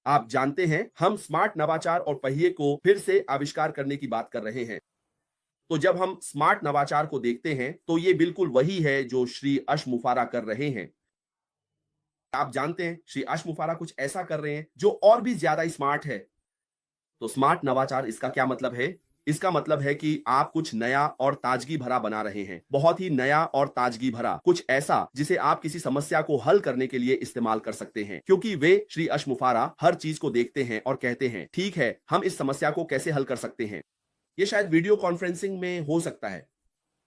आप जानते हैं, हम स्मार्ट नवाचार और पहिए को फिर से आविष्कार करने की बात कर रहे हैं। तो जब हम स्मार्ट नवाचार को देखते हैं, तो ये बिल्कुल वही है जो श्री अश मुफारा कर रहे हैं। आप जानते हैं, श्री अश मुफारा कुछ ऐसा कर रहे हैं जो और भी ज्यादा स्मार्ट है। तो स्मार्ट नवाचार, इसका क्या मतलब है? इसका मतलब है कि आप कुछ नया और ताजगी भरा बना रहे हैं। बहुत ही नया और ताजगी भरा, कुछ ऐसा जिसे आप किसी समस्या को हल करने के लिए इस्तेमाल कर सकते हैं। क्योंकि वे श्री अश मुफारा हर चीज को देखते हैं और कहते हैं, ठीक है, हम इस समस्या को कैसे हल कर सकते हैं। ये शायद वीडियो कॉन्फ्रेंसिंग में हो सकता है।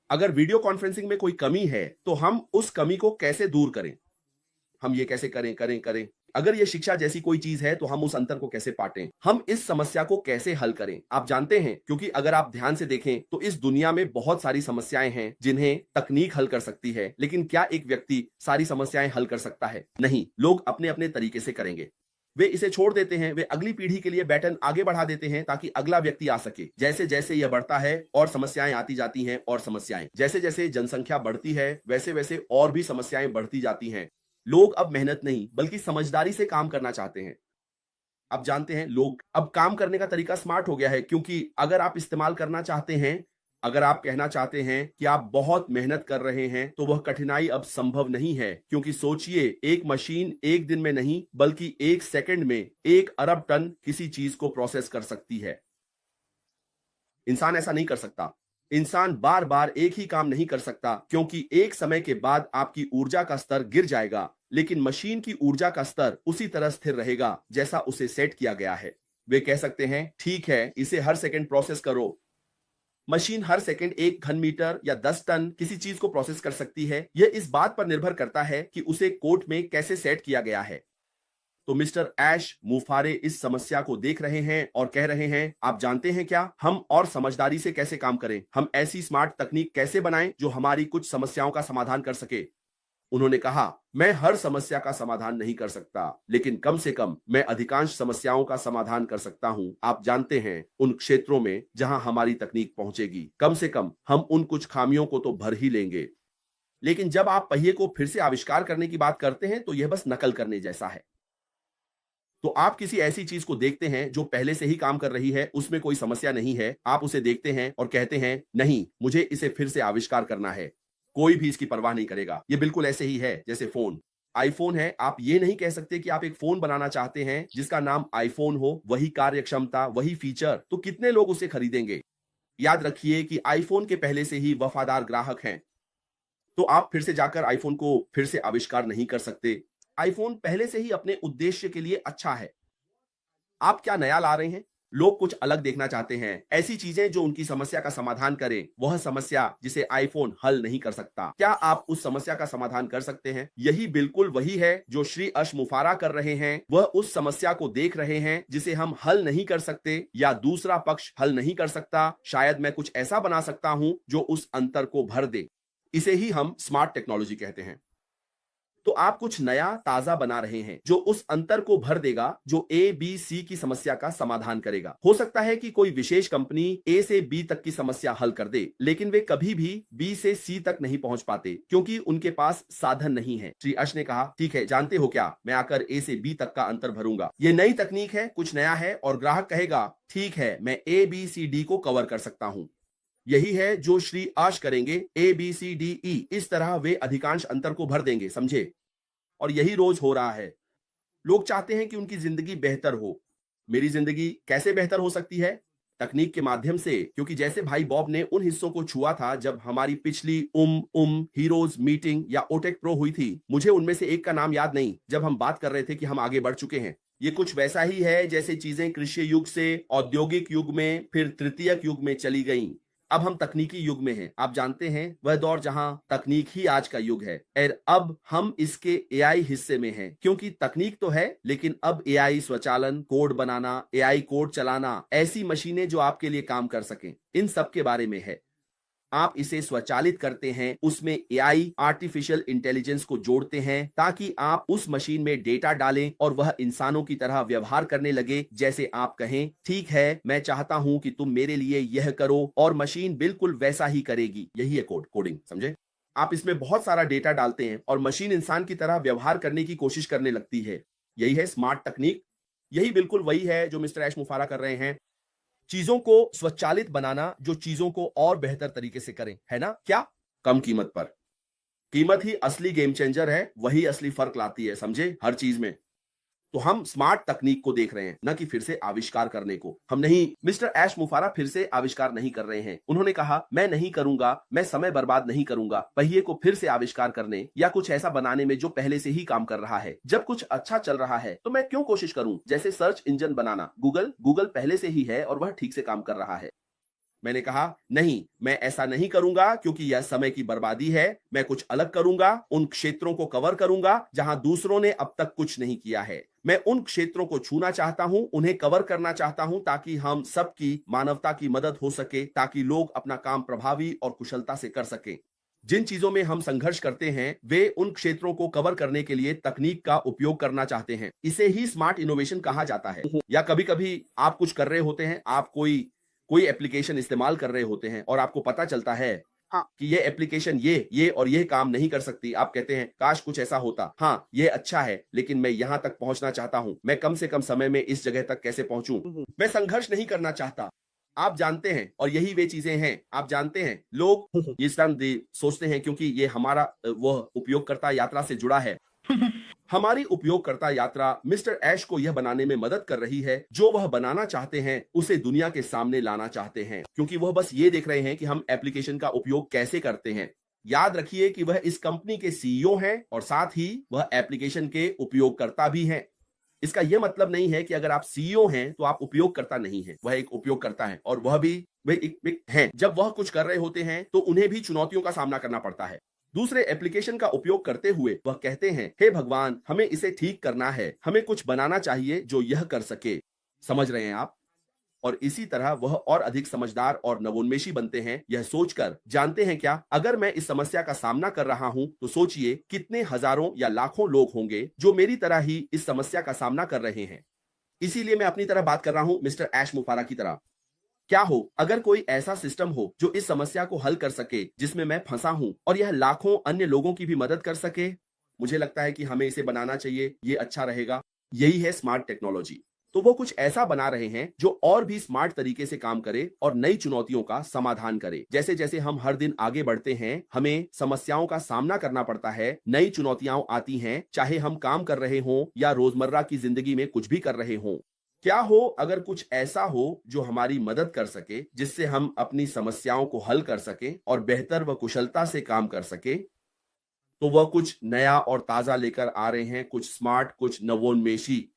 अगर वीडियो कॉन्फ्रेंसिंग में कोई कमी है, तो हम उस कमी को कैसे दूर करें? हम ये कैसे करें? अगर ये शिक्षा जैसी कोई चीज है, तो हम उस अंतर को कैसे पाटें? हम इस समस्या को कैसे हल करें? आप जानते हैं, क्योंकि अगर आप ध्यान से देखें, तो इस दुनिया में बहुत सारी समस्याएं हैं जिन्हें तकनीक हल कर सकती है। लेकिन क्या एक व्यक्ति सारी समस्याएं हल कर सकता है? नहीं। लोग अपने-अपने तरीके से करेंगे। वे इसे छोड़ देते हैं, वे अगली पीढ़ी के लिए बैटन आगे बढ़ा देते हैं ताकि अगला व्यक्ति आ सके। जैसे-जैसे यह बढ़ता है और समस्याएं आती जाती हैं और समस्याएं। जैसे-जैसे जनसंख्या बढ़ती है, वैसे-वैसे और भी समस्याएं बढ़ती जाती हैं। लोग अब मेहनत नहीं, बल्कि समझदारी से काम करना चाहते हैं। आप जानते हैं, लोग अब काम करने का तरीका स्मार्ट हो गया है, क्योंकि अगर आप इस्तेमाल करना चाहते हैं, अगर आप कहना चाहते हैं कि आप बहुत मेहनत कर रहे हैं, तो वह कठिनाई अब संभव नहीं है। क्योंकि सोचिए, एक मशीन एक दिन में नहीं, बल्कि 1 सेकंड में 1 अरब टन किसी चीज को प्रोसेस कर सकती है। इंसान ऐसा नहीं कर सकता। इंसान बार-बार एक ही काम नहीं कर सकता, क्योंकि एक समय के बाद आपकी ऊर्जा का स्तर गिर जाएगा, लेकिन मशीन की ऊर्जा का स्तर उसी तरह स्थिर रहेगा, जैसा उसे सेट किया गया है। वे कह सकते हैं, ठीक है, इसे हर सेकंड प्रोसेस करो। मशीन हर सेकंड 1 घन मीटर या 10 टन किसी चीज को प्रोसेस कर सकती है। यह इस बात पर निर्भर करता है कि उसे कोट में कैसे सेट किया गया है। तो मिस्टर ऐश मुफारे इस समस्या को देख रहे हैं और कह रहे हैं, आप जानते हैं क्या, हम और समझदारी से कैसे काम करें? हम ऐसी स्मार्ट तकनीक कैसे बनाएं जो हमारी कुछ समस्याओं का समाधान कर सके? उन्होंने कहा, मैं हर समस्या का समाधान नहीं कर सकता, लेकिन कम से कम मैं अधिकांश समस्याओं का समाधान कर सकता हूं। आप जानते हैं, उन क्षेत्रों में जहां हमारी तकनीक पहुंचेगी, कम से कम हम उन कुछ खामियों को तो भर ही लेंगे। लेकिन जब आप पहिए को फिर से आविष्कार करने की बात करते हैं, तो यह बस नकल करने जैसा है। तो आप किसी ऐसी चीज को देखते हैं जो पहले से ही काम कर रही है, उसमें कोई समस्या नहीं है, आप उसे देखते हैं और कहते हैं, नहीं, मुझे इसे फिर से आविष्कार करना है। कोई भी इसकी परवाह नहीं करेगा। ये बिल्कुल ऐसे ही है जैसे फोन। आईफोन है, आप ये नहीं कह सकते कि आप एक फोन बनाना चाहते हैं जिसका नाम आईफोन हो, वही कार्य क्षमता, वही फीचर, तो कितने लोग उसे खरीदेंगे? याद रखिए कि आईफोन के पहले से ही वफादार ग्राहक हैं। तो आप फिर से जाकर आईफोन को फिर से आविष्कार नहीं कर सकते। आईफोन पहले से ही अपने उद्देश्य के लिए अच्छा है। आप क्या नया ला रहे हैं? लोग कुछ अलग देखना चाहते हैं, ऐसी चीजें जो उनकी समस्या का समाधान करें, वह समस्या जिसे आईफोन हल नहीं कर सकता। क्या आप उस समस्या का समाधान कर सकते हैं? यही बिल्कुल वही है जो श्री अश मुफारा कर रहे हैं। वह उस समस्या को देख रहे हैं जिसे हम हल नहीं कर सकते या दूसरा पक्ष हल नहीं कर सकता। शायद मैं कुछ ऐसा बना सकता हूं जो उस अंतर को भर दे। इसे ही हम स्मार्ट टेक्नोलॉजी कहते हैं। तो आप कुछ नया ताजा बना रहे हैं जो उस अंतर को भर देगा, जो ए बी सी की समस्या का समाधान करेगा। हो सकता है कि कोई विशेष कंपनी ए से बी तक की समस्या हल कर दे, लेकिन वे कभी भी बी से सी तक नहीं पहुंच पाते, क्योंकि उनके पास साधन नहीं है। श्री अश ने कहा, ठीक है, जानते हो क्या, मैं आकर ए से बी तक का अंतर भरूंगा। ये नई तकनीक है, कुछ नया है, और ग्राहक कहेगा, ठीक है, मैं ए बी सी डी को कवर कर सकता हूं। यही है जो श्री आश करेंगे। A B C D E, इस तरह वे अधिकांश अंतर को भर देंगे, समझे? और यही रोज हो रहा है। लोग चाहते हैं कि उनकी जिंदगी बेहतर हो। मेरी जिंदगी कैसे बेहतर हो सकती है? तकनीक के माध्यम से, क्योंकि जैसे भाई बॉब ने उन हिस्सों को छुआ था जब हमारी पिछली हीरोज मीटिंग या ओटेक प्रो हुई थी। मुझे उनमें से एक का नाम याद नहीं, जब हम बात कर रहे थे कि हम आगे बढ़ चुके हैं। ये कुछ वैसा ही है जैसे चीजें कृषि युग से औद्योगिक युग में, फिर तृतीयक युग में चली गईं। अब हम तकनीकी युग में हैं। आप जानते हैं, वह दौर जहां तकनीक ही आज का युग है। और अब हम इसके एआई हिस्से में हैं, क्योंकि तकनीक तो है, लेकिन अब एआई स्वचालन, कोड बनाना, एआई कोड चलाना, ऐसी मशीनें जो आपके लिए काम कर सकें, इन सब के बारे में है। आप इसे स्वचालित करते हैं, उसमें एआई, आर्टिफिशियल इंटेलिजेंस को जोड़ते हैं, ताकि आप उस मशीन में डेटा डालें और वह इंसानों की तरह व्यवहार करने लगे। जैसे आप कहें, ठीक है, मैं चाहता हूं कि तुम मेरे लिए यह करो, और मशीन बिल्कुल वैसा ही करेगी। यही है कोडिंग, समझे? आप इसमें बहुत सारा डेटा डालते हैं और मशीन इंसान की तरह व्यवहार करने की कोशिश करने लगती है। यही है स्मार्ट तकनीक। यही बिल्कुल वही है जो मिस्टर ऐश मुफारा कर रहे हैं। चीजों को स्वचालित बनाना जो चीजों को और बेहतर तरीके से करें, है ना? क्या? कम कीमत पर। कीमत ही असली गेम चेंजर है, वही असली फर्क लाती है, समझे? हर चीज में। तो हम स्मार्ट तकनीक को देख रहे हैं, न कि फिर से आविष्कार करने को। हम नहीं, मिस्टर ऐश मुफारा फिर से आविष्कार नहीं कर रहे हैं। उन्होंने कहा, मैं नहीं करूंगा, मैं समय बर्बाद नहीं करूंगा पहिए को फिर से आविष्कार करने या कुछ ऐसा बनाने में जो पहले से ही काम कर रहा है। जब कुछ अच्छा चल रहा है तो मैं क्यों कोशिश करूं? जैसे सर्च इंजन बनाना, गूगल पहले से ही है और वह ठीक से काम कर रहा है। मैंने कहा, नहीं, मैं ऐसा नहीं करूंगा क्योंकि यह समय की बर्बादी है। मैं कुछ अलग करूंगा, उन क्षेत्रों को कवर करूंगा जहां दूसरों ने अब तक कुछ नहीं किया है। मैं उन क्षेत्रों को छूना चाहता हूं, उन्हें कवर करना चाहता हूं ताकि हम सबकी मानवता की मदद हो सके, ताकि लोग अपना काम प्रभावी और कुशलता से कर सकें। जिन चीजों में हम संघर्ष करते हैं, वे उन क्षेत्रों को कवर करने के लिए तकनीक का उपयोग करना चाहते हैं। इसे ही स्मार्ट इनोवेशन कहा जाता है। या कभी-कभी आप कुछ कर रहे होते हैं, आप कोई एप्लीकेशन इस्तेमाल कर रहे होते हैं और आपको पता चलता है हाँ, कि ये एप्लीकेशन ये और ये काम नहीं कर सकती। आप कहते हैं, काश कुछ ऐसा होता। हाँ, ये अच्छा है, लेकिन मैं यहां तक पहुंचना चाहता हूं। मैं कम से कम समय में इस जगह तक कैसे पहुंचूं? मैं संघर्ष नहीं करना चाहता। आप जानते हैं, और यही वे चीजें हैं। आप जानते हैं, लोग ये सोचते हैं क्योंकि ये हमारा वह उपयोगकर्ता यात्रा से जुड़ा है। हमारी उपयोगकर्ता यात्रा मिस्टर ऐश को यह बनाने में मदद कर रही है, जो वह बनाना चाहते हैं उसे दुनिया के सामने लाना चाहते हैं, क्योंकि वह बस ये देख रहे हैं कि हम एप्लीकेशन का उपयोग कैसे करते हैं। याद रखिए कि वह इस कंपनी के सीईओ हैं और साथ ही वह एप्लीकेशन के उपयोगकर्ता भी हैं। इसका यह मतलब नहीं है कि अगर आप सीईओ हैं तो आप उपयोगकर्ता नहीं हैं। वह एक उपयोगकर्ता है और वह एक हैं। जब वह कुछ कर रहे होते हैं तो उन्हें भी चुनौतियों का सामना करना पड़ता है। दूसरे एप्लीकेशन का उपयोग करते हुए वह कहते हैं, हे भगवान, हमें इसे ठीक करना है, हमें कुछ बनाना चाहिए जो यह कर सके। समझ रहे हैं आप? और इसी तरह वह और अधिक समझदार और नवोन्मेषी बनते हैं, यह सोचकर, जानते हैं क्या, अगर मैं इस समस्या का सामना कर रहा हूं तो सोचिए कितने हजारों या लाखों लोग होंगे जो मेरी तरह ही इस समस्या का सामना कर रहे हैं। इसीलिए मैं अपनी तरह बात कर रहा हूं, मिस्टर ऐश मुफारा की तरह। क्या हो अगर कोई ऐसा सिस्टम हो जो इस समस्या को हल कर सके जिसमें मैं फंसा हूं, और यह लाखों अन्य लोगों की भी मदद कर सके? मुझे लगता है कि हमें इसे बनाना चाहिए, ये अच्छा रहेगा। यही है स्मार्ट टेक्नोलॉजी। तो वो कुछ ऐसा बना रहे हैं जो और भी स्मार्ट तरीके से काम करे और नई चुनौतियों का समाधान करे। जैसे जैसे हम हर दिन आगे बढ़ते हैं, हमें समस्याओं का सामना करना पड़ता है, नई चुनौतियां आती हैं, चाहे हम काम कर रहे हों या रोजमर्रा की जिंदगी में कुछ भी कर रहे हों। क्या हो अगर कुछ ऐसा हो जो हमारी मदद कर सके, जिससे हम अपनी समस्याओं को हल कर सकें और बेहतर व कुशलता से काम कर सके? तो वह कुछ नया और ताजा लेकर आ रहे हैं, कुछ स्मार्ट, कुछ नवोन्मेषी।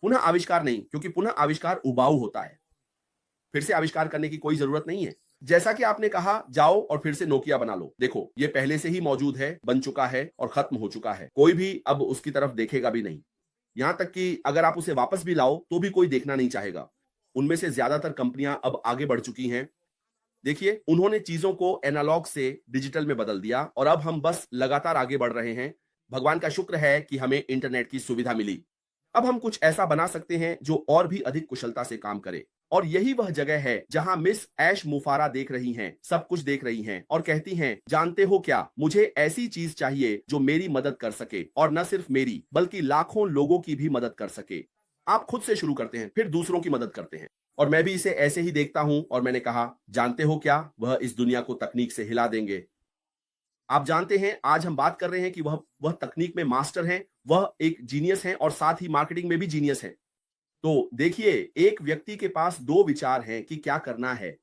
पुनः आविष्कार नहीं, क्योंकि पुनः आविष्कार उबाऊ होता है। फिर से आविष्कार करने की कोई जरूरत नहीं है। जैसा कि आपने कहा, जाओ और फिर से नोकिया बना लो। देखो, ये पहले से ही मौजूद है, बन चुका है और खत्म हो चुका है। कोई भी अब उसकी तरफ देखेगा भी नहीं। यहां तक कि अगर आप उसे वापस भी लाओ तो भी कोई देखना नहीं चाहेगा। उनमें से ज्यादातर कंपनियां अब आगे बढ़ चुकी हैं। देखिए, उन्होंने चीजों को एनालॉग से डिजिटल में बदल दिया और अब हम बस लगातार आगे बढ़ रहे हैं। भगवान का शुक्र है कि हमें इंटरनेट की सुविधा मिली। अब हम कुछ ऐसा बना सकते हैं जो और भी अधिक कुशलता से काम करे। और यही वह जगह है जहां मिस ऐश मुफारा देख रही हैं, सब कुछ देख रही हैं और कहती हैं, जानते हो क्या, मुझे ऐसी चीज चाहिए जो मेरी मदद कर सके, और न सिर्फ मेरी बल्कि लाखों लोगों की भी मदद कर सके। आप खुद से शुरू करते हैं, फिर दूसरों की मदद करते हैं। और मैं भी इसे ऐसे ही देखता हूं और मैंने कहा, जानते हो क्या, वह इस दुनिया को तकनीक से हिला देंगे। आप जानते हैं, आज हम बात कर रहे हैं कि वह तकनीक में मास्टर हैं, वह एक जीनियस हैं और साथ ही मार्केटिंग में भी जीनियस हैं। तो देखिए, एक व्यक्ति के पास दो विचार हैं कि क्या करना है।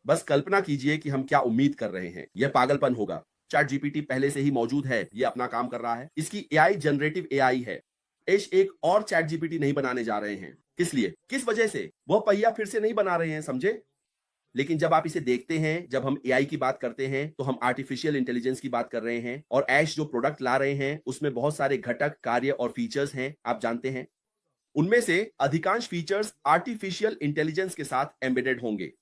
बस कल्पना कीजिए कि हम क्या उम्मीद कर रहे हैं। यह पागलपन होगा। चैट जीपीटी पहले से ही मौजूद है, यह अपना काम कर रहा है। इसकी एआई जनरेटिव एआई है। एश एक और चैट जीपीटी नहीं बनाने जा रहे हैं। किस लिए, किस वजह से? वह पहिया फिर से नहीं बना रहे हैं, समझे? लेकिन जब आप इसे देखते हैं, जब हम एआई की बात करते हैं तो हम आर्टिफिशियल इंटेलिजेंस की बात कर रहे हैं। और ऐश जो प्रोडक्ट ला रहे हैं उसमें बहुत सारे घटक, कार्य और फीचर्स हैं। आप जानते हैं, उनमें से अधिकांश फीचर्स आर्टिफिशियल इंटेलिजेंस के साथ एम्बेडेड होंगे।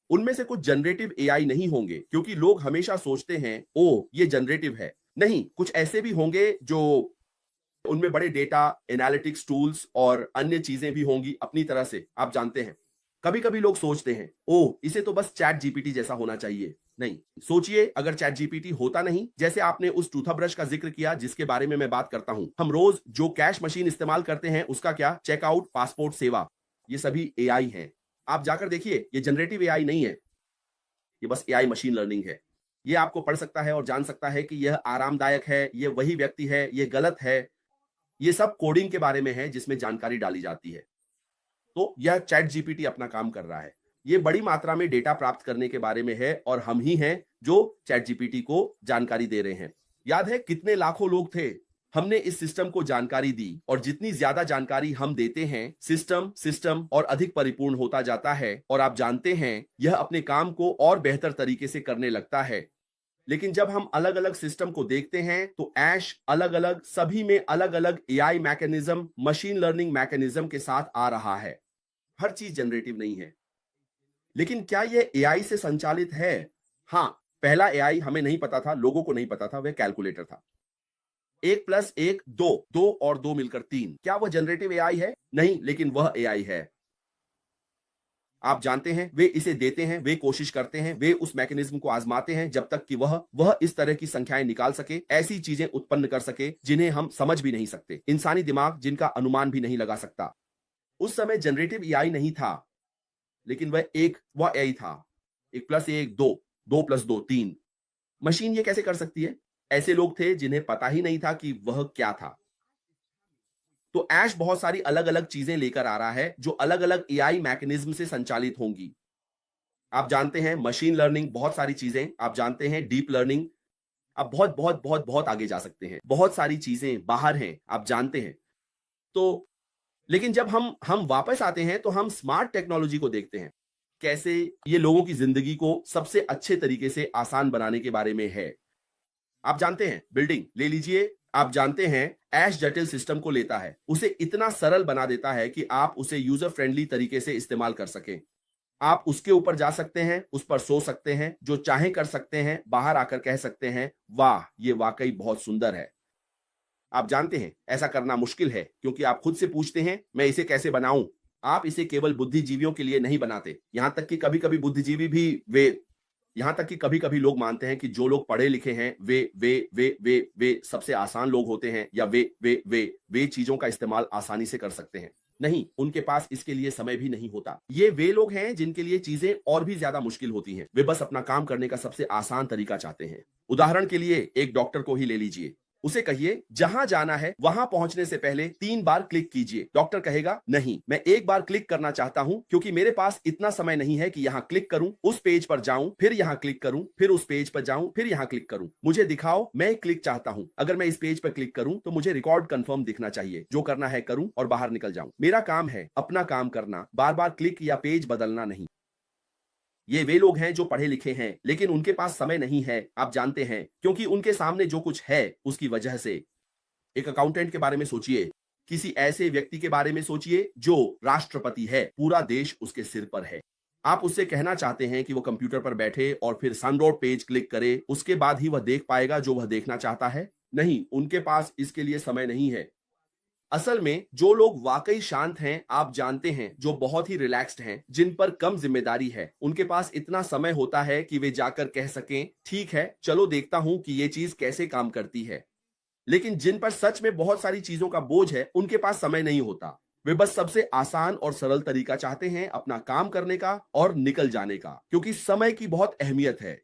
उनमें से कुछ जनरेटिव एआई नहीं होंगे, क्योंकि लोग हमेशा सोचते हैं, ओ ये जनरेटिव है। नहीं, कुछ ऐसे भी होंगे जो उनमें बड़े डेटा एनालिटिक्स टूल्स और अन्य चीजें भी होंगी अपनी तरह से। आप जानते हैं, कभी कभी लोग सोचते हैं, ओ इसे तो बस चैट जीपीटी जैसा होना चाहिए। नहीं, सोचिए अगर चैट जीपीटी होता नहीं, जैसे आपने उस टूथब्रश का जिक्र किया जिसके बारे में मैं बात करता हूं, हम रोज जो कैश मशीन इस्तेमाल करते हैं उसका क्या, चेकआउट, पासपोर्ट सेवा, ये सभी एआई हैं। आप जाकर देखिए, ये जनरेटिव एआई नहीं है, ये बस एआई मशीन लर्निंग है। ये आपको पढ़ सकता है और जान सकता है कि यह आरामदायक है, ये वही व्यक्ति है, ये गलत है। ये सब कोडिंग के बारे में है जिसमें जानकारी डाली जाती है। तो यह चैट जीपीटी अपना काम कर रहा है। ये बड़ी मात्रा में डेटा प्राप्त करने के बारे में है और हम ही हैं जो चैट जीपीटी को जानकारी दे रहे हैं। याद है कितने लाखों लोग थे, हमने इस सिस्टम को जानकारी दी और जितनी ज्यादा जानकारी हम देते हैं, सिस्टम सिस्टम और अधिक परिपूर्ण होता जाता है और आप जानते हैं यह अपने काम को और बेहतर तरीके से करने लगता है। लेकिन जब हम अलग अलग सिस्टम को देखते हैं तो ऐश अलग अलग, सभी में अलग अलग AI mechanism, machine learning mechanism के साथ आ रहा है। हर चीज जनरेटिव नहीं है। लेकिन क्या यह एआई से संचालित है? हाँ, पहला एआई हमें नहीं पता था, लोगों को नहीं पता था, वह कैलकुलेटर था। 1+1 2, 2 और 2 मिलकर 3। क्या वह जनरेटिव एआई है? नहीं, लेकिन वह एआई है। आप जानते हैं, वे इसे देते हैं, वे कोशिश करते हैं, वे उस मैकेनिज्म को आजमाते हैं जब तक कि वह इस तरह की संख्याएं निकाल सके, ऐसी चीजें उत्पन्न कर सके जिन्हें हम समझ भी नहीं सकते, इंसानी दिमाग जिनका अनुमान भी नहीं लगा सकता। उस समय जनरेटिव एआई नहीं था, लेकिन वह एआई था। 1+1 2, 2+2 3। मशीन ये कैसे कर सकती है? ऐसे लोग थे जिन्हें पता ही नहीं था कि वह क्या था। तो ऐश बहुत सारी अलग अलग चीजें लेकर आ रहा है जो अलग अलग एआई मैकेनिज्म से संचालित होंगी। आप जानते हैं मशीन लर्निंग, बहुत सारी चीजें, आप जानते हैं डीप लर्निंग, आप बहुत बहुत बहुत बहुत आगे जा सकते हैं, बहुत सारी चीजें बाहर हैं, आप जानते हैं। तो लेकिन जब हम वापस आते हैं तो हम स्मार्ट टेक्नोलॉजी को देखते हैं, कैसे ये लोगों की जिंदगी को सबसे अच्छे तरीके से आसान बनाने के बारे में है। आप जानते हैं, बिल्डिंग ले लीजिए, आप जानते हैं ऐश जटिल सिस्टम को लेता है, उसे इतना सरल बना देता है कि आप उसे यूजर फ्रेंडली तरीके से इस्तेमाल कर सकें। आप उसके ऊपर जा सकते हैं, उस पर सो सकते हैं, जो चाहे कर सकते हैं, बाहर आकर कह सकते हैं वाह ये वाकई बहुत सुंदर है। आप जानते हैं ऐसा करना मुश्किल है क्योंकि आप खुद से पूछते हैं मैं इसे कैसे बनाऊं। आप इसे केवल बुद्धिजीवियों के लिए नहीं बनाते, यहां तक कि कभी कभी बुद्धिजीवी भी यहां तक कि कभी कभी लोग मानते हैं कि जो लोग पढ़े लिखे हैं वे सबसे आसान लोग होते हैं, या वे चीजों का इस्तेमाल आसानी से कर सकते हैं। नहीं, उनके पास इसके लिए समय भी नहीं होता। ये वे लोग हैं जिनके लिए चीजें और भी ज्यादा मुश्किल होती हैं। वे बस अपना काम करने का सबसे आसान तरीका चाहते हैं। उदाहरण के लिए एक डॉक्टर को ही ले लीजिए, उसे कहिए जहां जाना है वहां पहुंचने से पहले 3 बार क्लिक कीजिए। डॉक्टर कहेगा नहीं, मैं 1 बार क्लिक करना चाहता हूं क्योंकि मेरे पास इतना समय नहीं है कि यहां क्लिक करूं, उस पेज पर जाऊं, फिर यहां क्लिक करूं, फिर उस पेज पर जाऊं, फिर यहां क्लिक करूं। मुझे दिखाओ, मैं एक क्लिक चाहता हूं। अगर मैं इस पेज पर क्लिक करूं तो मुझे रिकॉर्ड कंफर्म दिखना चाहिए। जो करना है करूं और बाहर निकल जाऊं। मेरा काम है अपना काम करना, बार बार क्लिक या पेज बदलना नहीं। ये वे लोग हैं जो पढ़े लिखे हैं लेकिन उनके पास समय नहीं है, आप जानते हैं, क्योंकि उनके सामने जो कुछ है उसकी वजह से। एक अकाउंटेंट के बारे में सोचिए, किसी ऐसे व्यक्ति के बारे में सोचिए जो राष्ट्रपति है, पूरा देश उसके सिर पर है। आप उससे कहना चाहते हैं कि वो कंप्यूटर पर बैठे और फिर सनरोड पेज क्लिक करे, उसके बाद ही वह देख पाएगा जो वह देखना चाहता है? नहीं, उनके पास इसके लिए समय नहीं है। असल में जो लोग वाकई शांत हैं, आप जानते हैं, जो बहुत ही रिलैक्स्ड हैं, जिन पर कम जिम्मेदारी है, उनके पास इतना समय होता है कि वे जाकर कह सकें ठीक है चलो देखता हूं कि ये चीज कैसे काम करती है। लेकिन जिन पर सच में बहुत सारी चीजों का बोझ है, उनके पास समय नहीं होता। वे बस सबसे आसान और सरल तरीका चाहते हैं अपना काम करने का और निकल जाने का, क्योंकि समय की बहुत अहमियत है।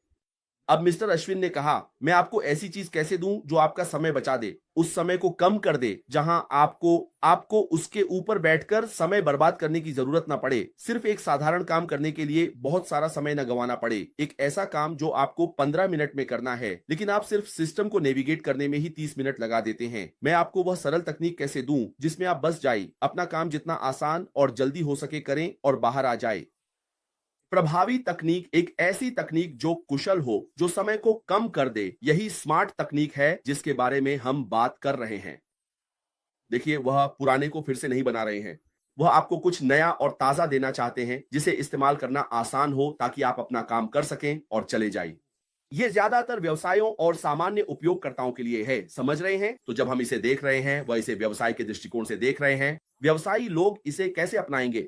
अब मिस्टर अश्विन ने कहा मैं आपको ऐसी चीज कैसे दूं जो आपका समय बचा दे, उस समय को कम कर दे जहां आपको उसके ऊपर बैठकर समय बर्बाद करने की जरूरत ना पड़े, सिर्फ एक साधारण काम करने के लिए बहुत सारा समय न गंवाना पड़े। एक ऐसा काम जो आपको 15 मिनट में करना है लेकिन आप सिर्फ सिस्टम को नेविगेट करने में ही 30 मिनट लगा देते हैं। मैं आपको वह सरल तकनीक कैसे दूं जिसमें आप बस जाए, अपना काम जितना आसान और जल्दी हो सके करें और बाहर आ जाए। प्रभावी तकनीक एक ऐसी तकनीक जो कुशल हो, जो समय को कम कर दे, यही स्मार्ट तकनीक है जिसके बारे में हम बात कर रहे हैं। देखिए, वह पुराने को फिर से नहीं बना रहे हैं, वह आपको कुछ नया और ताजा देना चाहते हैं जिसे इस्तेमाल करना आसान हो ताकि आप अपना काम कर सकें और चले जाएं। ये ज्यादातर व्यवसायों और सामान्य उपयोगकर्ताओं के लिए है, समझ रहे हैं? तो जब हम इसे देख रहे हैं, वह इसे व्यवसाय के दृष्टिकोण से देख रहे हैं। व्यवसायी लोग इसे कैसे अपनाएंगे?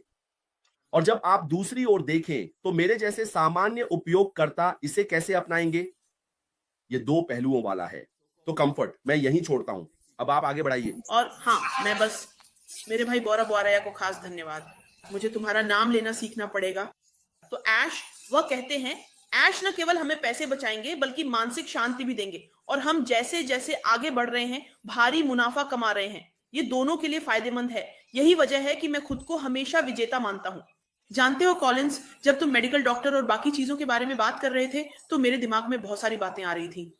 और जब आप दूसरी ओर देखें तो मेरे जैसे सामान्य उपयोगकर्ता इसे कैसे अपनाएंगे? ये दो पहलुओं वाला है। तो कंफर्ट मैं यहीं छोड़ता हूं, अब आप आगे बढ़ाइए। और हाँ, मैं बस मेरे भाई बौरा बोराया को खास धन्यवाद। मुझे तुम्हारा नाम लेना सीखना पड़ेगा। तो ऐश, वह कहते हैं, ऐश न केवल हमें पैसे बचाएंगे बल्कि मानसिक शांति भी देंगे। और हम जैसे जैसे आगे बढ़ रहे हैं, भारी मुनाफा कमा रहे हैं। ये दोनों के लिए फायदेमंद है। यही वजह है कि मैं खुद को हमेशा विजेता मानता हूँ। जानते हो कॉलिंस, जब तुम मेडिकल डॉक्टर और बाकी चीजों के बारे में बात कर रहे थे तो मेरे दिमाग में बहुत सारी बातें आ रही थी।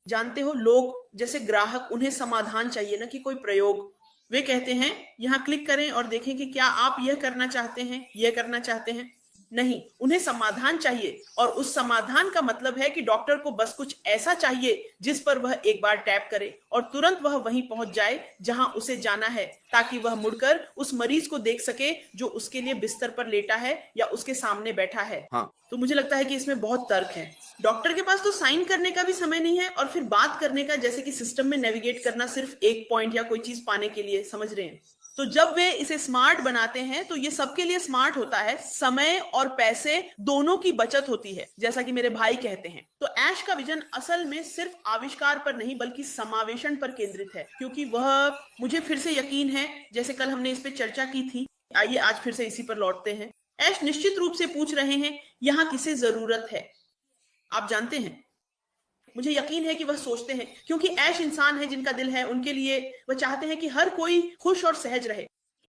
जानते हो, लोग जैसे ग्राहक, उन्हें समाधान चाहिए ना कि कोई प्रयोग। वे कहते हैं यहाँ क्लिक करें और देखें कि क्या आप यह करना चाहते हैं, यह करना चाहते हैं। नहीं, उन्हें समाधान चाहिए। और उस समाधान का मतलब है कि डॉक्टर को बस कुछ ऐसा चाहिए जिस पर वह एक बार टैप करे और तुरंत वह वहीं पहुंच जाए जहां उसे जाना है, ताकि वह मुड़कर उस मरीज को देख सके जो उसके लिए बिस्तर पर लेटा है या उसके सामने बैठा है। हाँ, तो मुझे लगता है कि इसमें बहुत तर्क है। डॉक्टर के पास तो साइन करने का भी समय नहीं है और फिर बात करने का, जैसे कि सिस्टम में नेविगेट करना सिर्फ एक पॉइंट या कोई चीज पाने के लिए, समझ रहे हैं। तो जब वे इसे स्मार्ट बनाते हैं तो ये सबके लिए स्मार्ट होता है। समय और पैसे दोनों की बचत होती है, जैसा कि मेरे भाई कहते हैं। तो ऐश का विजन असल में सिर्फ आविष्कार पर नहीं बल्कि समावेशन पर केंद्रित है, क्योंकि वह, मुझे फिर से यकीन है, जैसे कल हमने इस पे चर्चा की थी, आइए आज फिर से इसी पर लौटते हैं। ऐश निश्चित रूप से पूछ रहे हैं, यहाँ किसे जरूरत है? आप जानते हैं, मुझे यकीन है कि वह सोचते हैं, क्योंकि ऐश इंसान है जिनका दिल है, उनके लिए वह चाहते हैं कि हर कोई खुश और सहज रहे।